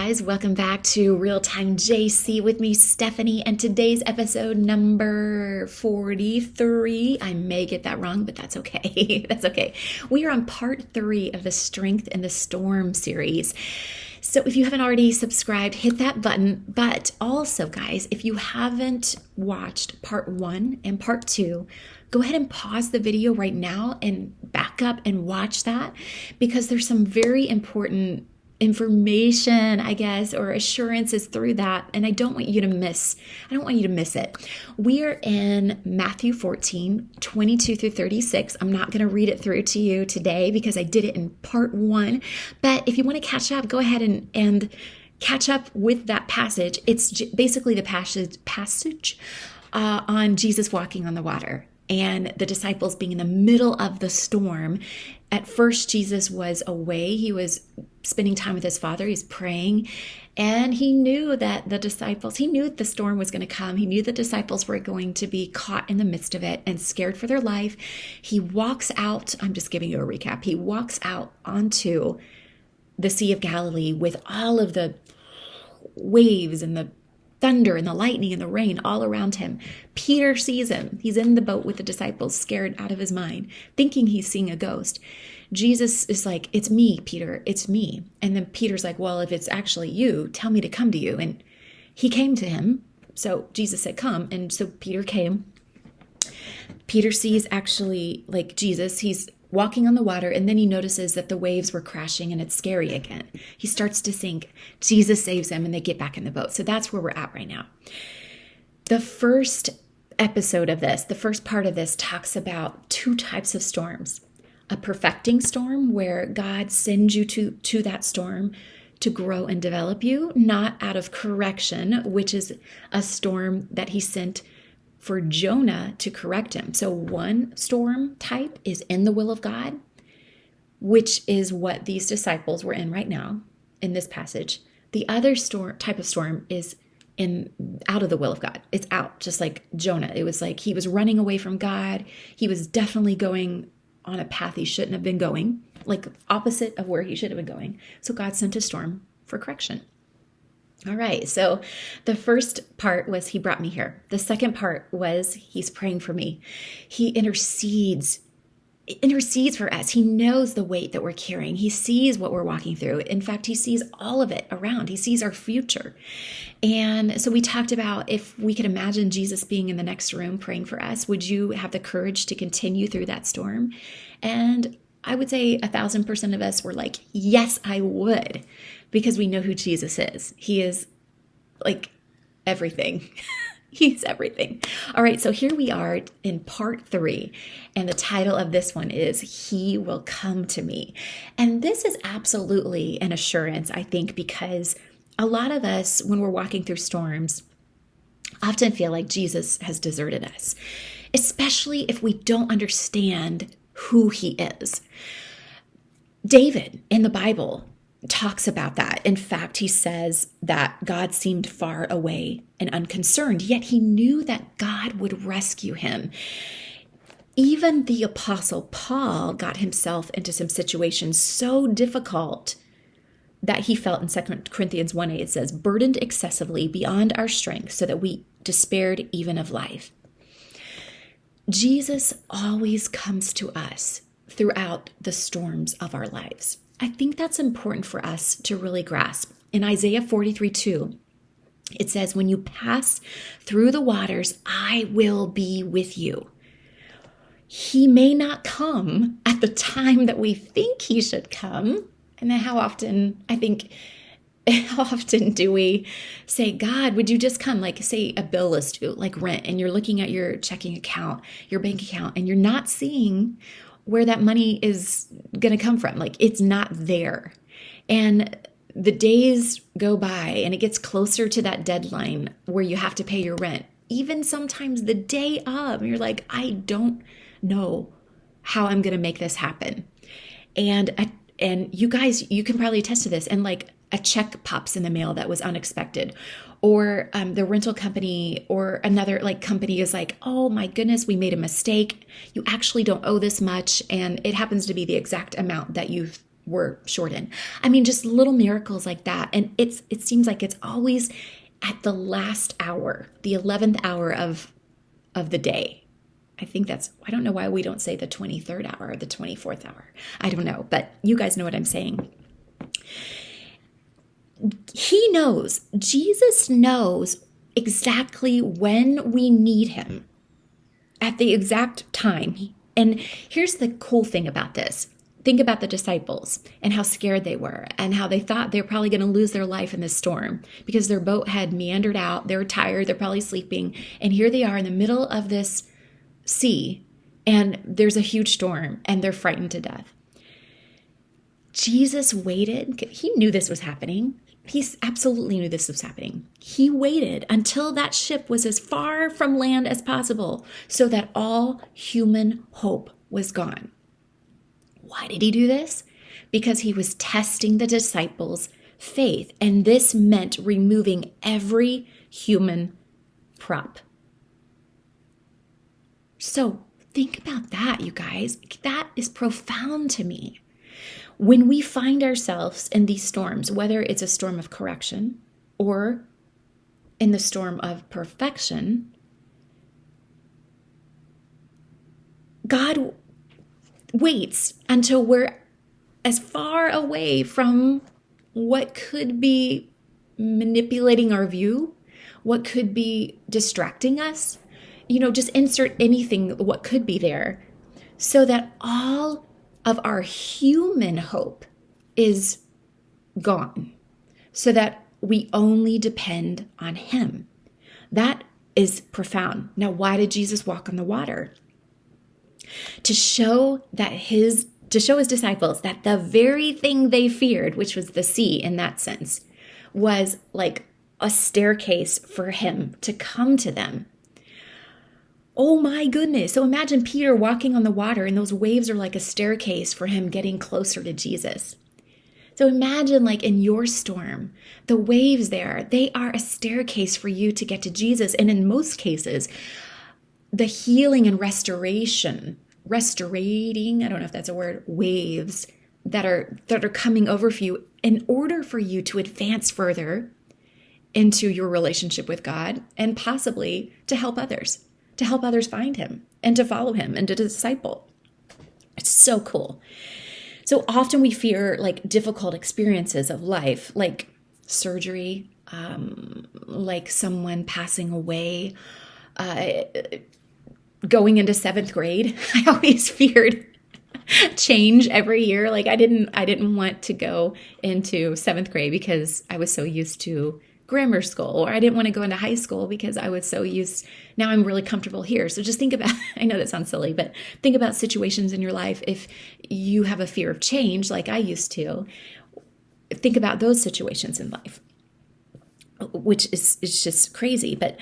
guys, welcome back to Real Time JC with me, Stephanie, and today's episode number 43. I may get that wrong, but that's okay. That's okay. We are on part 3 of the Strength in the Storm series. So if you haven't already subscribed, hit that button. But also, guys, if you haven't watched part 1 and part 2, go ahead and pause the video right now and back up and watch that, because there's some very important information, I guess, or assurances through that, and I don't want you to miss it. We are in Matthew 14, 22 through 36. I'm not going to read it through to you today because I did it in part 1, but if you want to catch up, go ahead and catch up with that passage. It's basically the passage on Jesus walking on the water and the disciples being in the middle of the storm. At first, Jesus was away. He was spending time with his Father. He's praying. And he knew that he knew the storm was going to come. He knew the disciples were going to be caught in the midst of it and scared for their life. He walks out. I'm just giving you a recap. He walks out onto the Sea of Galilee with all of the waves and the thunder and the lightning and the rain all around him. Peter sees him. He's in the boat with the disciples, scared out of his mind, thinking he's seeing a ghost. Jesus is like, "It's me, Peter, it's me." And then Peter's like, "Well, if it's actually you, tell me to come to you." And he came to him. So Jesus said, "Come." And so Peter came. Peter sees actually like Jesus. He's walking on the water, and then he notices that the waves were crashing and it's scary again. He starts to sink. Jesus saves him and they get back in the boat. So that's where we're at right now. The first episode of this, the first part of this, talks about 2 types of storms. A perfecting storm where God sends you to that storm to grow and develop you, not out of correction, which is a storm that he sent for Jonah to correct him. So one storm type is in the will of God, which is what these disciples were in right now in this passage. The other type of storm is out of the will of God. It's out, just like Jonah. It was like he was running away from God. He was definitely going on a path he shouldn't have been going, like opposite of where he should have been going. So God sent a storm for correction. All right, so the first part was he brought me here. The second part was he's praying for me. He intercedes for us. He knows the weight that we're carrying. He sees what we're walking through. In fact, he sees all of it around. He sees our future. And so we talked about if we could imagine Jesus being in the next room praying for us, would you have the courage to continue through that storm? And I would say 1,000% of us were like, yes, I would, because we know who Jesus is. He is like everything. He's everything. All right, so here we are in part 3, and the title of this one is He Will Come to Me. And this is absolutely an assurance, I think, because a lot of us, when we're walking through storms, often feel like Jesus has deserted us, especially if we don't understand who he is. David in the Bible talks about that. In fact, he says that God seemed far away and unconcerned, yet he knew that God would rescue him. Even the Apostle Paul got himself into some situations so difficult that he felt in 2 Corinthians 1:8, it says, burdened excessively beyond our strength, so that we despaired even of life. Jesus always comes to us throughout the storms of our lives. I think that's important for us to really grasp. In Isaiah 43:2, it says, when you pass through the waters, I will be with you. He may not come at the time that we think he should come. And then how often do we say, God, would you just come? Like, say a bill is due, like rent, and you're looking at your checking account, your bank account, and you're not seeing where that money is going to come from. Like, it's not there. And the days go by and it gets closer to that deadline where you have to pay your rent. Even sometimes the day of, you're like, I don't know how I'm going to make this happen. And you guys, you can probably attest to this. And like a check pops in the mail that was unexpected, or the rental company or another like company is like, oh my goodness, we made a mistake. You actually don't owe this much. And it happens to be the exact amount that you've were shortened. I mean, just little miracles like that. And it seems like it's always at the last hour, the 11th hour of the day. I don't know why we don't say the 23rd hour or the 24th hour. I don't know, but you guys know what I'm saying. Jesus knows exactly when we need him at the exact time. And here's the cool thing about this. Think about the disciples and how scared they were and how they thought they were probably going to lose their life in this storm because their boat had meandered out. They were tired. They're probably sleeping. And here they are in the middle of this sea and there's a huge storm and they're frightened to death. Jesus waited. He knew this was happening. He absolutely knew this was happening. He waited until that ship was as far from land as possible so that all human hope was gone. Why did he do this? Because he was testing the disciples' faith, and this meant removing every human prop. So think about that, you guys. That is profound to me. When we find ourselves in these storms, whether it's a storm of correction or in the storm of perfection, God waits until we're as far away from what could be manipulating our view, what could be distracting us, just insert anything, what could be there, so that all of our human hope is gone, so that we only depend on him. That is profound. Now, why did Jesus walk on the water? To show his disciples that the very thing they feared, which was the sea in that sense, was like a staircase for him to come to them. Oh my goodness. So imagine Peter walking on the water and those waves are like a staircase for him getting closer to Jesus. So imagine like in your storm, the waves there, they are a staircase for you to get to Jesus. And in most cases, the healing and restorating, I don't know if that's a word, waves that are coming over for you in order for you to advance further into your relationship with God and possibly to help others find him and to follow him and to disciple. It's so cool. So often we fear like difficult experiences of life, like surgery, like someone passing away, going into 7th grade. I always feared change every year. Like I didn't want to go into 7th grade because I was so used to grammar school, or I didn't want to go into high school because I was so now I'm really comfortable here. So just think about, I know that sounds silly, but think about situations in your life. If you have a fear of change, like I used to, think about those situations in life, which is just crazy. But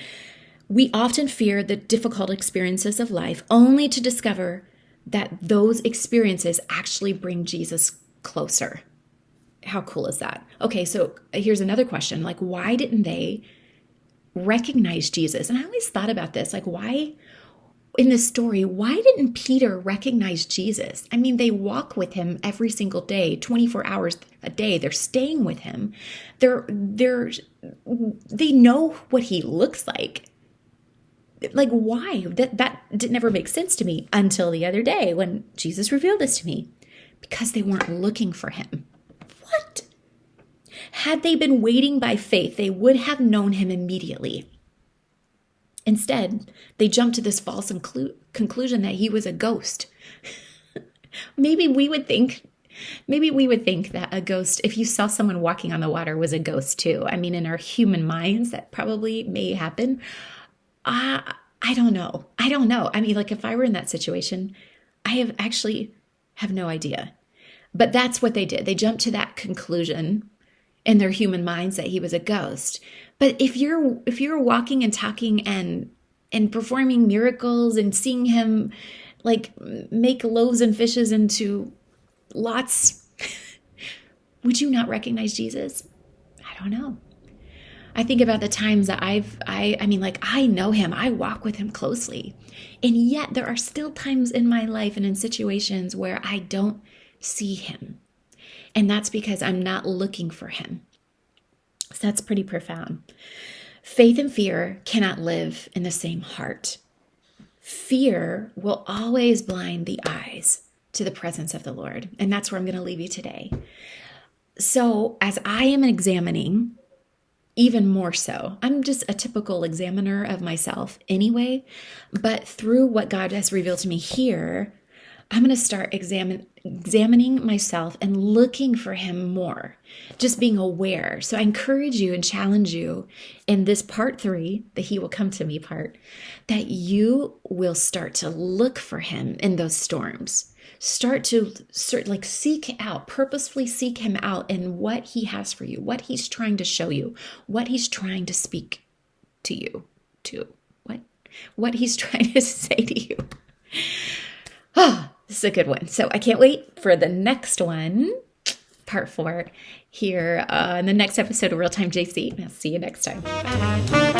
we often fear the difficult experiences of life only to discover that those experiences actually bring Jesus closer. How cool is that? Okay, so here's another question. Like, why didn't they recognize Jesus? And I always thought about this. Like, why, in this story, why didn't Peter recognize Jesus? I mean, they walk with him every single day, 24 hours a day. They're staying with him. They know what he looks like. Like, why? That didn't never make sense to me until the other day when Jesus revealed this to me. Because they weren't looking for him. What? Had they been waiting by faith, they would have known him immediately. Instead, they jumped to this false conclusion that he was a ghost. Maybe we would think that a ghost, if you saw someone walking on the water, was a ghost too. I mean, in our human minds, that probably may happen. I don't know. I mean, like if I were in that situation, I have no idea. But that's what they did. They jumped to that conclusion in their human minds that he was a ghost. But if you're walking and talking and performing miracles and seeing him like make loaves and fishes into lots, would you not recognize Jesus? I don't know. I think about the times that I know him, I walk with him closely. And yet there are still times in my life and in situations where I don't see him. And that's because I'm not looking for him. So that's pretty profound. Faith and fear cannot live in the same heart. Fear will always blind the eyes to the presence of the Lord. And that's where I'm going to leave you today. So as I am examining, even more so, I'm just a typical examiner of myself anyway, but through what God has revealed to me here, I'm going to start examining myself and looking for him more, just being aware. So I encourage you and challenge you in this part 3, the He Will Come to Me part, that you will start to look for him in those storms. Start to seek out, purposefully seek him out in what he has for you, what he's trying to show you, what he's trying to speak to you, what he's trying to say to you. Oh, this is a good one. So I can't wait for the next one, part 4, here in the next episode of Real Time JC. I'll see you next time. Bye.